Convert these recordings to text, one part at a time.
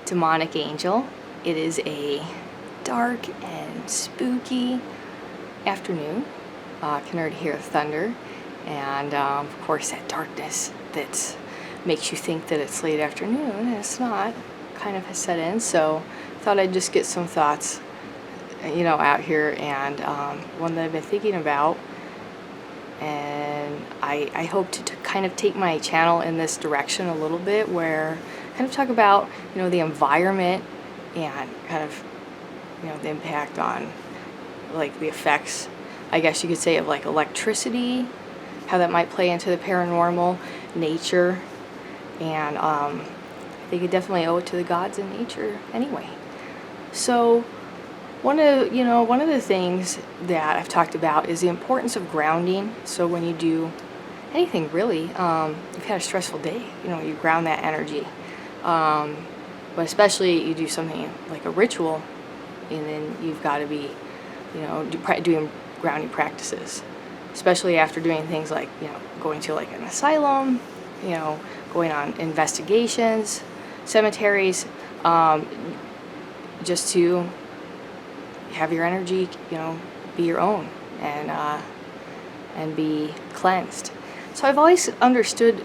demonic angel. It is a dark and spooky afternoon. Can already hear thunder, and of course that darkness that makes you think that it's late afternoon, and it's not, kind of has set in. So I thought I'd just get some thoughts, out here, and one that I've been thinking about, and I hope to kind of take my channel in this direction a little bit, where I kind of talk about the environment and kind of the impact on, like, the effects, I guess you could say, of like electricity, how that might play into the paranormal, nature, and I think I definitely owe it to the gods and nature anyway. So one of the things that I've talked about is the importance of grounding. So when you do anything really, you've had a stressful day, you ground that energy. But especially you do something like a ritual, and then you've got to be, doing grounding practices, especially after doing things like, going to like an asylum, going on investigations, cemeteries, just to have your energy, be your own, and be cleansed. So I've always understood,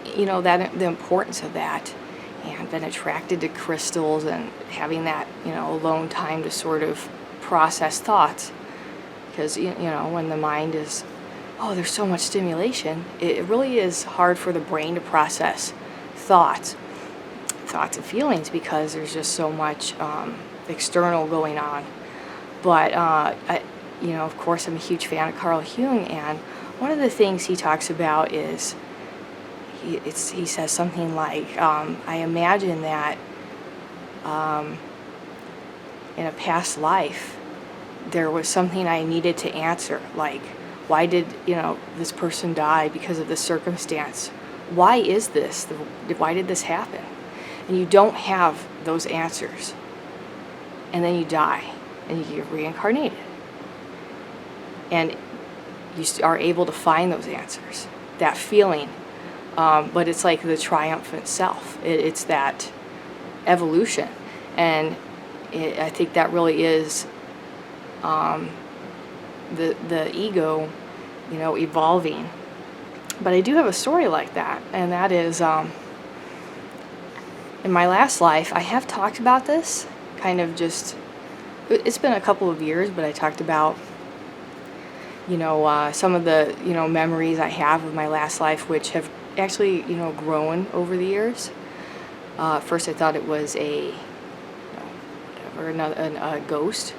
that the importance of that, and been attracted to crystals and having that, alone time to sort of process thoughts. Because, when the mind is, there's so much stimulation, it really is hard for the brain to process thoughts and feelings, because there's just so much external going on. But, of course, I'm a huge fan of Carl Jung, and one of the things he talks about is, he says something like, I imagine that in a past life, there was something I needed to answer, like, why did, this person die because of this circumstance? Why is this? Why did this happen? And you don't have those answers. And then you die, and you get reincarnated. And you are able to find those answers, that feeling. But it's like the triumphant self. It's that evolution. And I think that really is the ego, evolving. But I do have a story like that, and that is, in my last life, I have talked about this, kind of just, it's been a couple of years, but I talked about, some of the, memories I have of my last life, which have actually, grown over the years. First I thought it was a ghost,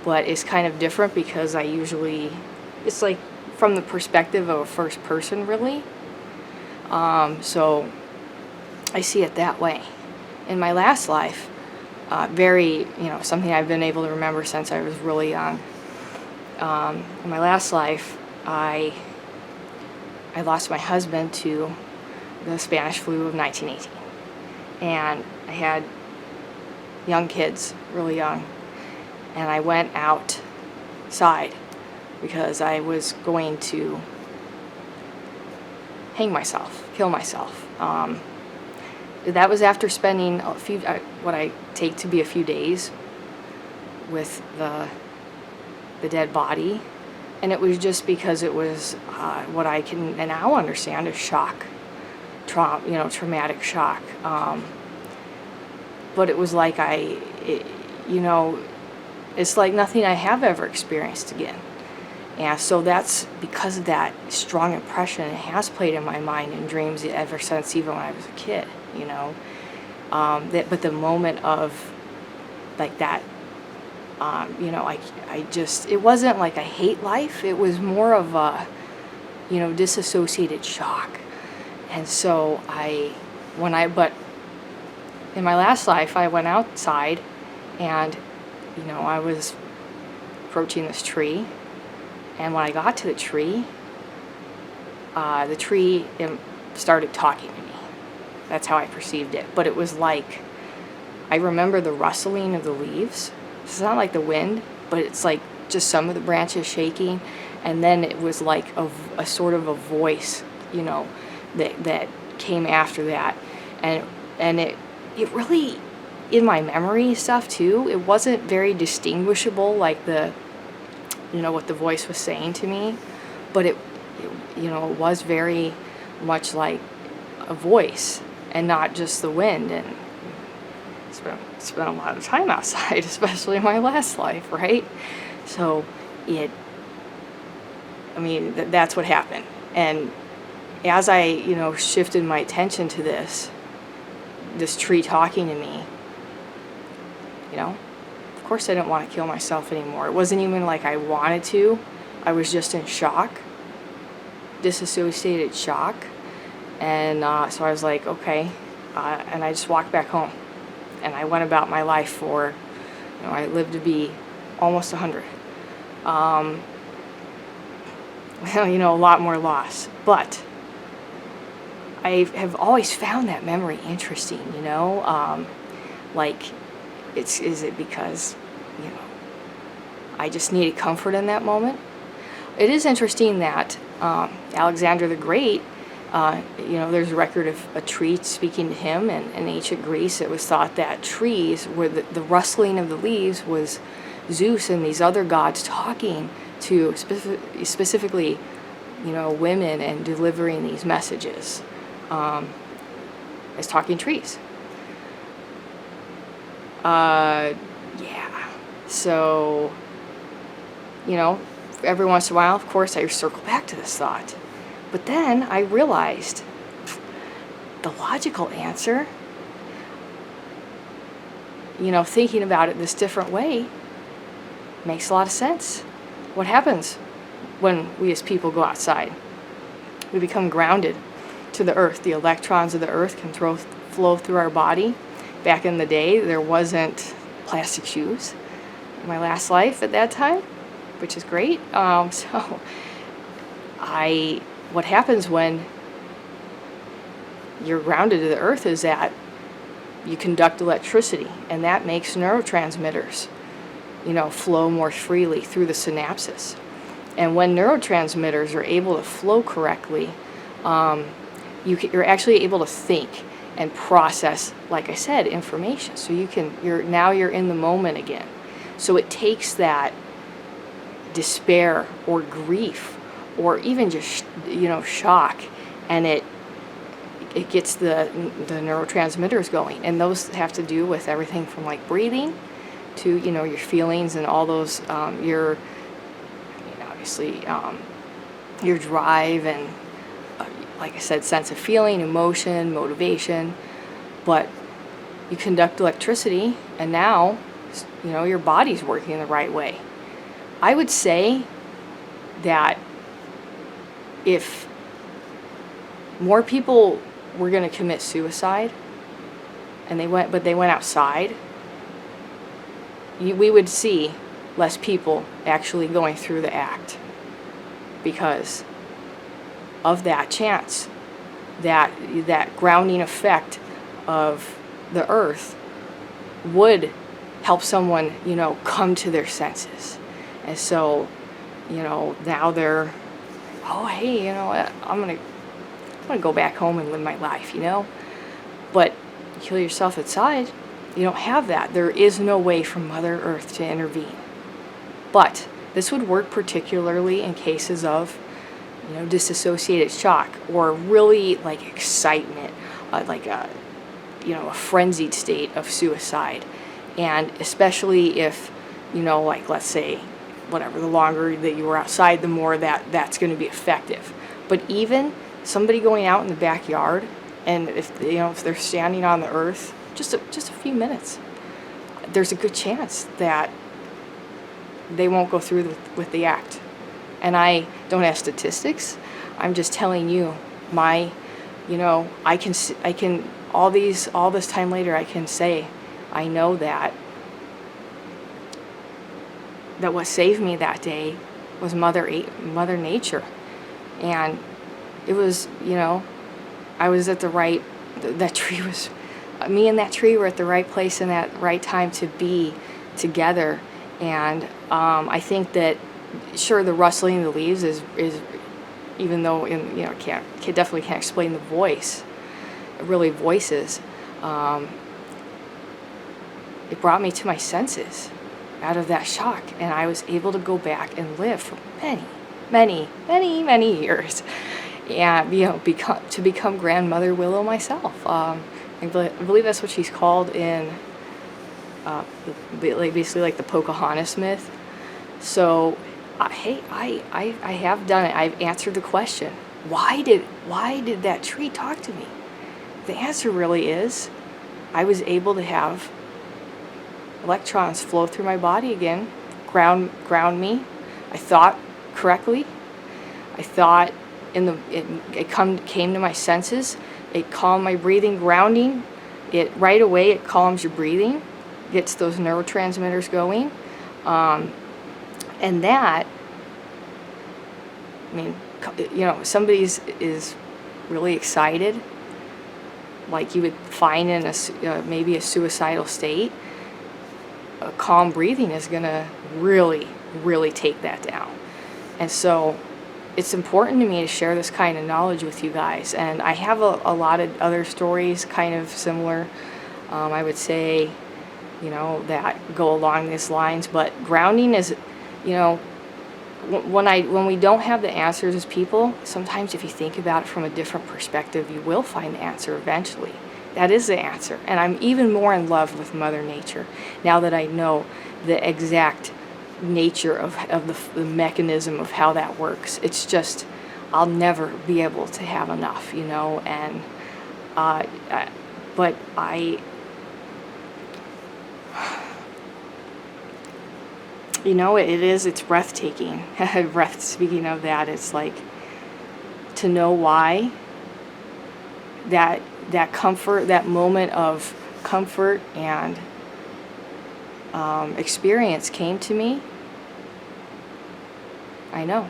but it's kind of different, because it's like from the perspective of a first person, really. So I see it that way. In my last life, something I've been able to remember since I was really young. In my last life, I lost my husband to the Spanish flu of 1918. And I had young kids, really young. And I went outside because I was going to hang myself, kill myself. That was after spending what I take to be a few days with the dead body. And it was just because it was what I can now understand as shock, traumatic shock. But it was like it's like nothing I have ever experienced again. And so that's because of that strong impression it has played in my mind and dreams ever since, even when I was a kid, but the moment of like that, it wasn't like I hate life. It was more of a, disassociated shock. And so but in my last life, I went outside, and, I was approaching this tree. And when I got to the tree started talking to me. That's how I perceived it. But it was like, I remember the rustling of the leaves. It's not like the wind, but it's like just some of the branches shaking. And then it was like a sort of a voice, that came after that. And it really in my memory stuff too, it wasn't very distinguishable, like what the voice was saying to me, but it it was very much like a voice and not just the wind. And spent a lot of time outside, especially in my last life, right? So that's what happened. And as I, shifted my attention to this tree talking to me, of course I didn't want to kill myself anymore. It wasn't even like I wanted to. I was just in shock, disassociated shock. And so I was like, okay. And I just walked back home. And I went about my life for, I lived to be almost 100. A lot more loss. But I have always found that memory interesting, is it because, I just needed comfort in that moment? It is interesting that Alexander the Great, there's a record of a tree speaking to him, and in ancient Greece it was thought that trees, where the rustling of the leaves was Zeus and these other gods talking to specifically, women, and delivering these messages as talking trees. So, every once in a while, of course, I circle back to this thought. But then I realized the logical answer, thinking about it this different way, makes a lot of sense. What happens when we as people go outside? We become grounded to the earth. The electrons of the earth can flow through our body. Back in the day, there wasn't plastic shoes in my last life at that time, which is great. What happens when you're grounded to the earth is that you conduct electricity, and that makes neurotransmitters, flow more freely through the synapses. And when neurotransmitters are able to flow correctly, you're actually able to think and process, like I said, information. So you're in the moment again. So it takes that despair or grief or even just shock, and it gets the neurotransmitters going, and those have to do with everything from like breathing to your feelings and all those obviously your drive and like I said, sense of feeling, emotion, motivation. But you conduct electricity, and now your body's working in the right way. I would say that if more people were going to commit suicide and they went outside, we would see less people actually going through the act, because of that chance, that grounding effect of the earth would help someone come to their senses. And so now they're, oh hey, I'm gonna go back home and live my life, but you kill yourself outside, you don't have that. There is no way for Mother Earth to intervene. But this would work particularly in cases of disassociated shock, or really like excitement, like a frenzied state of suicide. And especially if like, let's say, whatever, the longer that you were outside, the more that's going to be effective. But even somebody going out in the backyard, and if they're standing on the earth just a few minutes, there's a good chance that they won't go through with the act. And I don't have statistics. I'm just telling you I can all this time later, I can say I know that what saved me that day was Mother Nature. And it was, I was at the right, that tree was, me and that tree were at the right place in that right time to be together. And I think that, sure, the rustling of the leaves is even though definitely can't explain the voice, really voices. it brought me to my senses out of that shock, and I was able to go back and live for many years, and become grandmother Willow myself. I believe that's what she's called in basically like the Pocahontas myth. So hey, I have done it. I've answered the question, why did that tree talk to me? The answer really is, I was able to have electrons flow through my body again, ground me. I thought correctly. I thought it came to my senses. It calmed my breathing, grounding. It right away, it calms your breathing, gets those neurotransmitters going. And that, I mean, somebody is really excited, like you would find in maybe a suicidal state, a calm breathing is going to really take that down. And so it's important to me to share this kind of knowledge with you guys. And I have a lot of other stories kind of similar, I would say, that go along these lines. But grounding is, when we don't have the answers as people, sometimes if you think about it from a different perspective, you will find the answer eventually. That is the answer. And I'm even more in love with Mother Nature now that I know the exact nature of the mechanism of how that works. It's just, I'll never be able to have enough, and but it's breathtaking. Speaking of that, it's like to know why that comfort, that moment of comfort and experience came to me. I know.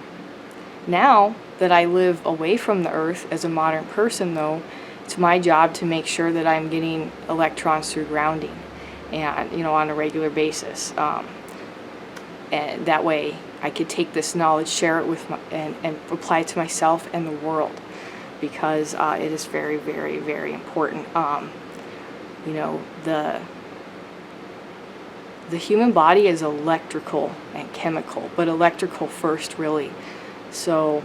Now that I live away from the earth as a modern person, though, it's my job to make sure that I'm getting electrons through grounding and, on a regular basis. And that way I could take this knowledge, share it with and apply it to myself and the world, because it is very, very, very important. The human body is electrical and chemical, but electrical first, really. So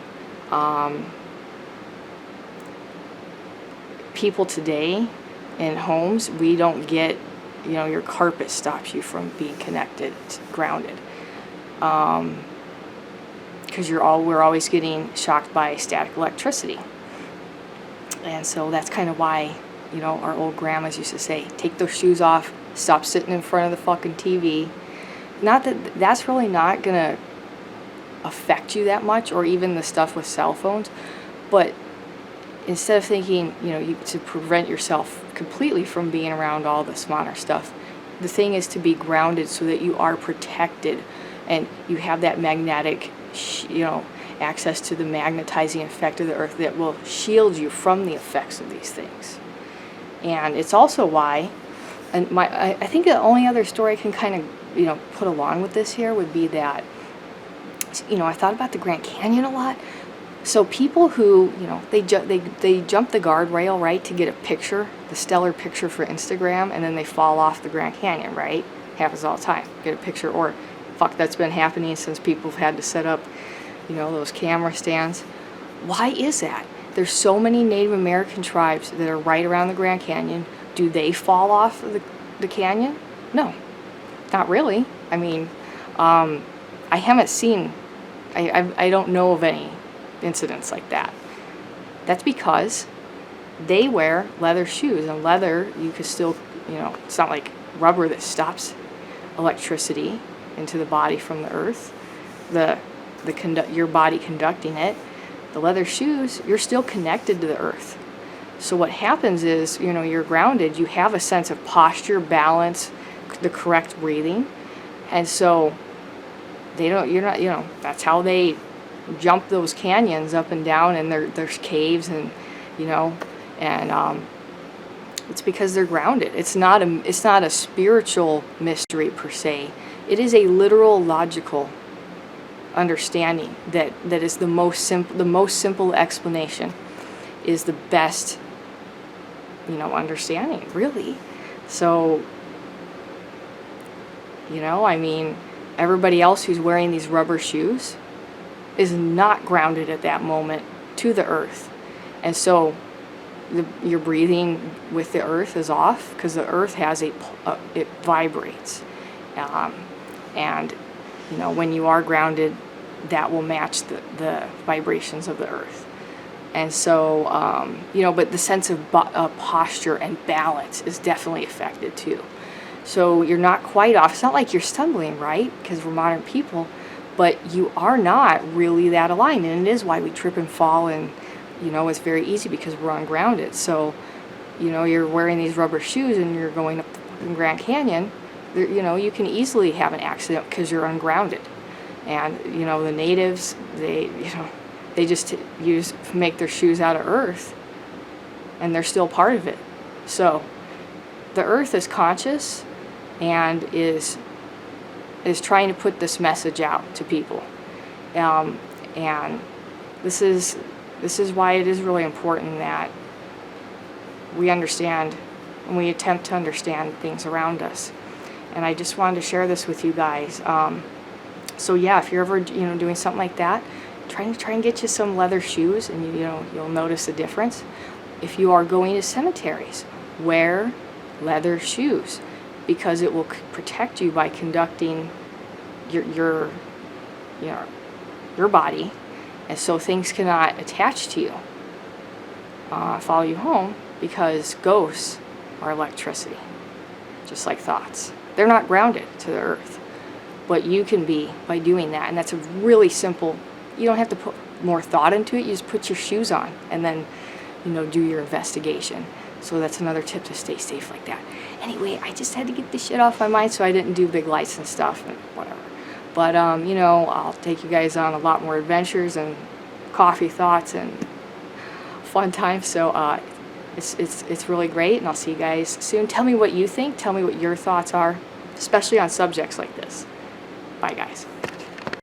people today in homes, we don't get, your carpet stops you from being connected, grounded. Because we're always getting shocked by static electricity. And so that's kind of why, our old grandmas used to say, take those shoes off, stop sitting in front of the fucking TV. Not that that's really not going to affect you that much, or even the stuff with cell phones, but instead of thinking, to prevent yourself completely from being around all this modern stuff, the thing is to be grounded so that you are protected and you have that magnetic, access to the magnetizing effect of the earth that will shield you from the effects of these things. And it's also why, and I think the only other story I can kind of, put along with this here would be that, I thought about the Grand Canyon a lot. So people who, they jump the guardrail, right, to get a picture, the stellar picture for Instagram, and then they fall off the Grand Canyon, right? Happens all the time. Get a picture, or fuck, that's been happening since people have had to set up, those camera stands. Why is that? There's so many Native American tribes that are right around the Grand Canyon. Do they fall off of the canyon? No, not really. I mean, I haven't seen, I don't know of any incidents like that. That's because they wear leather shoes, and leather, you could still, it's not like rubber that stops electricity into the body from the earth, your body conducting it. The leather shoes, you're still connected to the earth. So what happens is, you're grounded, you have a sense of posture, balance, the correct breathing, and so that's how they jump those canyons up and down, and there's caves, and it's because they're grounded. It's not a spiritual mystery per se. It is a literal, logical understanding that is the most simple explanation is the best, understanding, really. So You know, I mean, everybody else who's wearing these rubber shoes is not grounded at that moment to the earth. And so your breathing with the earth is off because the earth has it vibrates. And, you know, when you are grounded, that will match the vibrations of the earth. And so, you know, but the sense of posture and balance is definitely affected too. So you're not quite off. It's not like you're stumbling, right? Because we're modern people, but you are not really that aligned. And it is why we trip and fall, and, you know, it's very easy because we're ungrounded. So, you know, you're wearing these rubber shoes and you're going up the Grand Canyon, you know, you can easily have an accident because you're ungrounded. And, you know, the natives, they just make their shoes out of earth, and they're still part of it. So the earth is conscious and is trying to put this message out to people. And this is why it is really important that we understand and we attempt to understand things around us. And I just wanted to share this with you guys. So yeah, if you're ever, you know, doing something like that, try and get you some leather shoes, and you know, you'll notice the difference. If you are going to cemeteries, wear leather shoes, because it will protect you by conducting your body, and so things cannot attach to you, follow you home, because ghosts are electricity, just like thoughts. They're not grounded to the earth, but you can be by doing that. And that's a really simple, you don't have to put more thought into it. You just put your shoes on and then, you know, do your investigation. So that's another tip to stay safe like that. Anyway, I just had to get this shit off my mind, so I didn't do big lights and stuff and whatever. But, you know, I'll take you guys on a lot more adventures and coffee thoughts and fun times. So it's really great, and I'll see you guys soon. Tell me what you think. Tell me what your thoughts are, especially on subjects like this. Bye, guys.